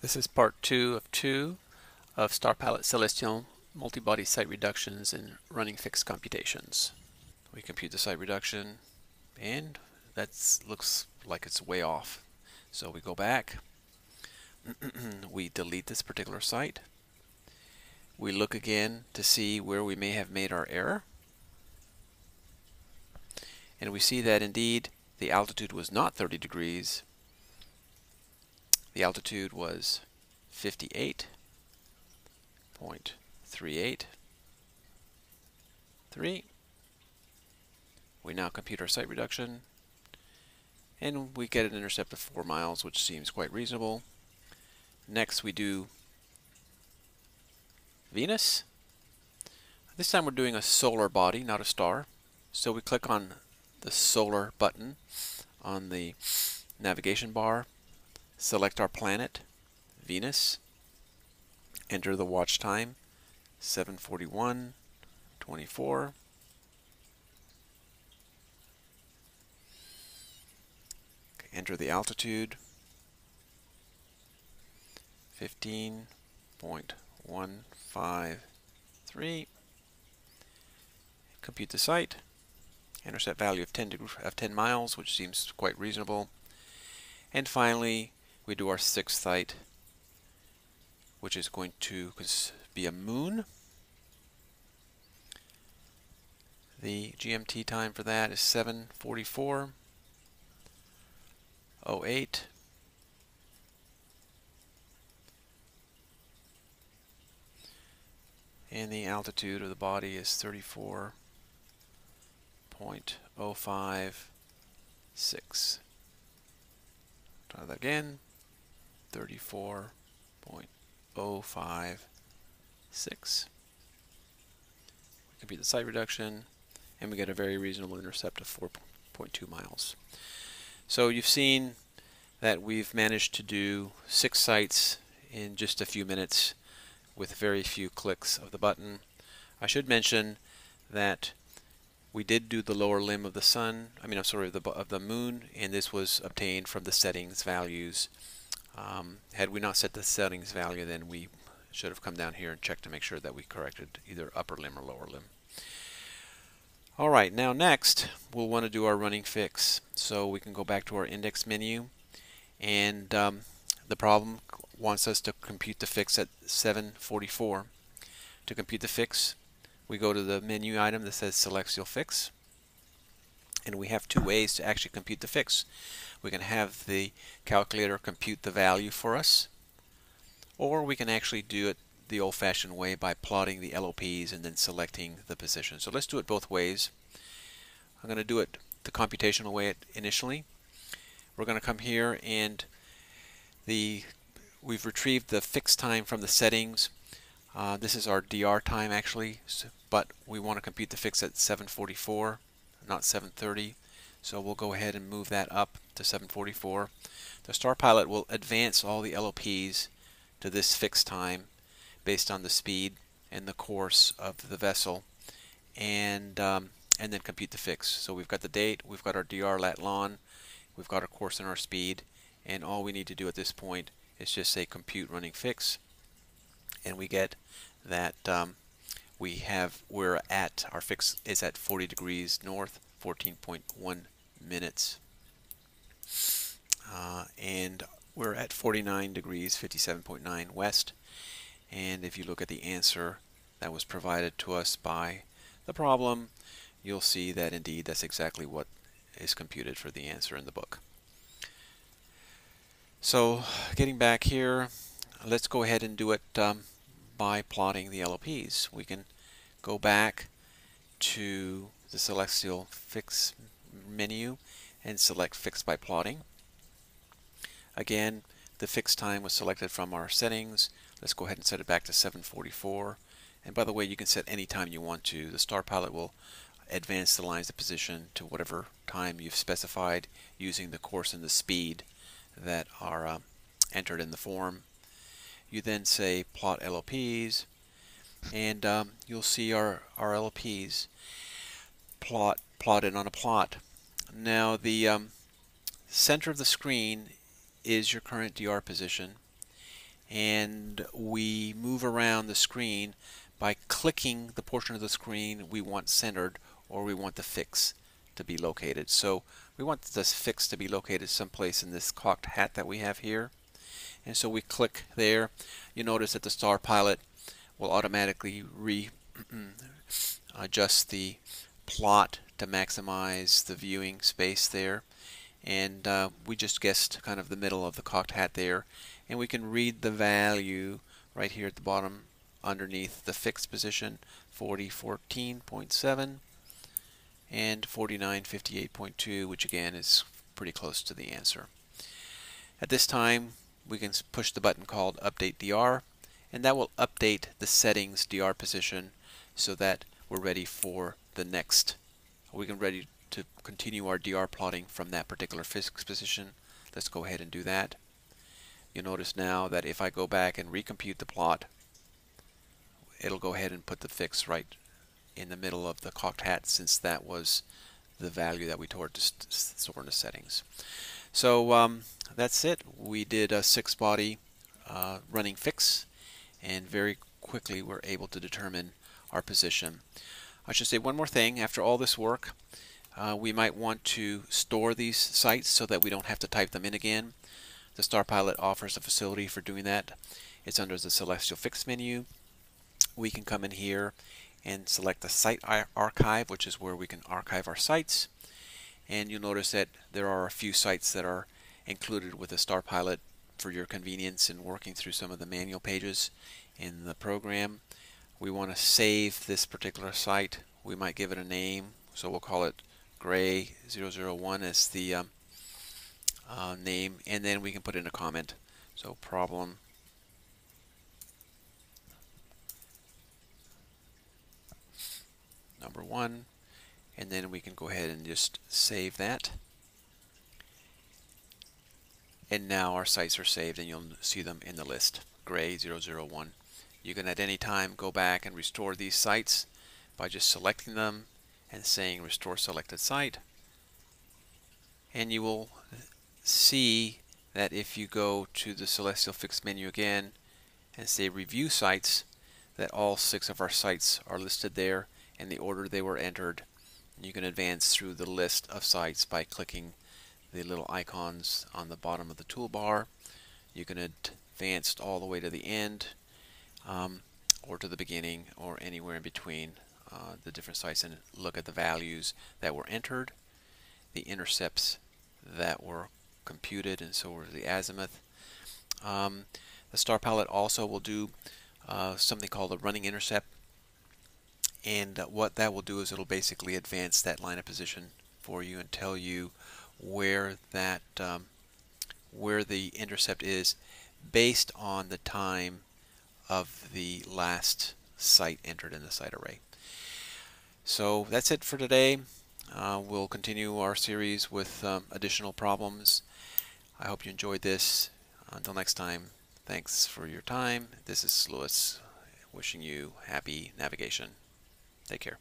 This is part 2 of StarPilot Celestial multi-body site reductions and running fixed computations. We compute the site reduction and that looks like it's way off. So we go back, we delete this particular site, we look again to see where we may have made our error, and we see that indeed the altitude was not 30 degrees. The altitude was 58.383. We now compute our site reduction and we get an intercept of 4 miles, which seems quite reasonable. Next we do Venus. This time we're doing a solar body, not a star. So we click on the solar button on the navigation bar, select our planet, Venus, enter the watch time, 7:41:24. Enter the altitude, 15.153. Compute the site, intercept value of 10 miles, which seems quite reasonable. And finally, we do our sixth site, which is going to be a moon. The GMT time for that is 7:44:08. And the altitude of the body is 34.056. Try that again. 34.056. We compute the site reduction and we get a very reasonable intercept of 4.2 miles. So you've seen that we've managed to do 6 sites in just a few minutes with very few clicks of the button. I should mention that we did do the lower limb of the sun, of the moon, and this was obtained from the settings values. Had we not set the settings value, then we should have come down here and checked to make sure that we corrected either upper limb or lower limb. Alright, now next we'll want to do our running fix. So we can go back to our index menu, and the problem wants us to compute the fix at 7:44. To compute the fix, we go to the menu item that says Celestial Fix, and we have 2 ways to actually compute the fix. We can have the calculator compute the value for us, or we can actually do it the old-fashioned way by plotting the LOPs and then selecting the position. So let's do it both ways. I'm going to do it the computational way initially. We're going to come here and we've retrieved the fix time from the settings. This is our DR time actually, but we want to compute the fix at 7:44, not 7:30. So we'll go ahead and move that up to 7:44. The StarPilot will advance all the LOPs to this fixed time based on the speed and the course of the vessel, and then compute the fix. So we've got the date, we've got our DR lat lon, we've got our course and our speed, and all we need to do at this point is just say compute running fix, and we get that our fix is at 40 degrees north, 14.1 minutes, and we're at 49 degrees 57.9 west. And if you look at the answer that was provided to us by the problem, you'll see that indeed that's exactly what is computed for the answer in the book. So getting back here, let's go ahead and do it by plotting the LOPs. We can go back to the Celestial Fix menu and select Fix by Plotting. Again, the fix time was selected from our settings. Let's go ahead and set it back to 7:44. And by the way, you can set any time you want to. The StarPilot will advance the lines of position to whatever time you've specified using the course and the speed that are entered in the form. You then say plot LOPs, and you'll see our LOPs plotted on a plot. Now the center of the screen is your current DR position, and we move around the screen by clicking the portion of the screen we want centered or we want the fix to be located. So we want this fix to be located someplace in this cocked hat that we have here, and so we click there. You notice that the StarPilot will automatically adjust the plot to maximize the viewing space there, and we just guessed kind of the middle of the cocked hat there, and we can read the value right here at the bottom underneath the fixed position, 4014.7 and 4958.2, which again is pretty close to the answer. At this time we can push the button called Update DR, and that will update the settings DR position so that we're ready for the next. We can ready to continue our DR plotting from that particular fixed position. Let's go ahead and do that. You'll notice now that if I go back and recompute the plot, it'll go ahead and put the fix right in the middle of the cocked hat, since that was the value that we store in the settings. So that's it. We did a 6-body running fix, and very quickly we're able to determine our position. I should say one more thing. After all this work, we might want to store these sites so that we don't have to type them in again. The StarPilot offers a facility for doing that. It's under the Celestial Fix menu. We can come in here and select the Site Archive, which is where we can archive our sites. And you'll notice that there are a few sites that are included with the StarPilot for your convenience in working through some of the manual pages in the program. We want to save this particular site. We might give it a name, so we'll call it Gray 001 as the name, and then we can put in a comment. So problem number 1, and then we can go ahead and just save that. And now our sites are saved, and you'll see them in the list, Gray 001. You can at any time go back and restore these sites by just selecting them and saying Restore Selected Site. And you will see that if you go to the Celestial Fix menu again and say Review Sites, that all 6 of our sites are listed there in the order they were entered. You can advance through the list of sites by clicking the little icons on the bottom of the toolbar. You can advance all the way to the end, or to the beginning, or anywhere in between the different sites, and look at the values that were entered, the intercepts that were computed, and so were the azimuth. The StarPilot also will do something called a running intercept, and what that will do is it'll basically advance that line of position for you and tell you where that where the intercept is based on the time of the last site entered in the site array. So that's it for today. We'll continue our series with additional problems. I hope you enjoyed this. Until next time, thanks for your time. This is Louis wishing you happy navigation. Take care.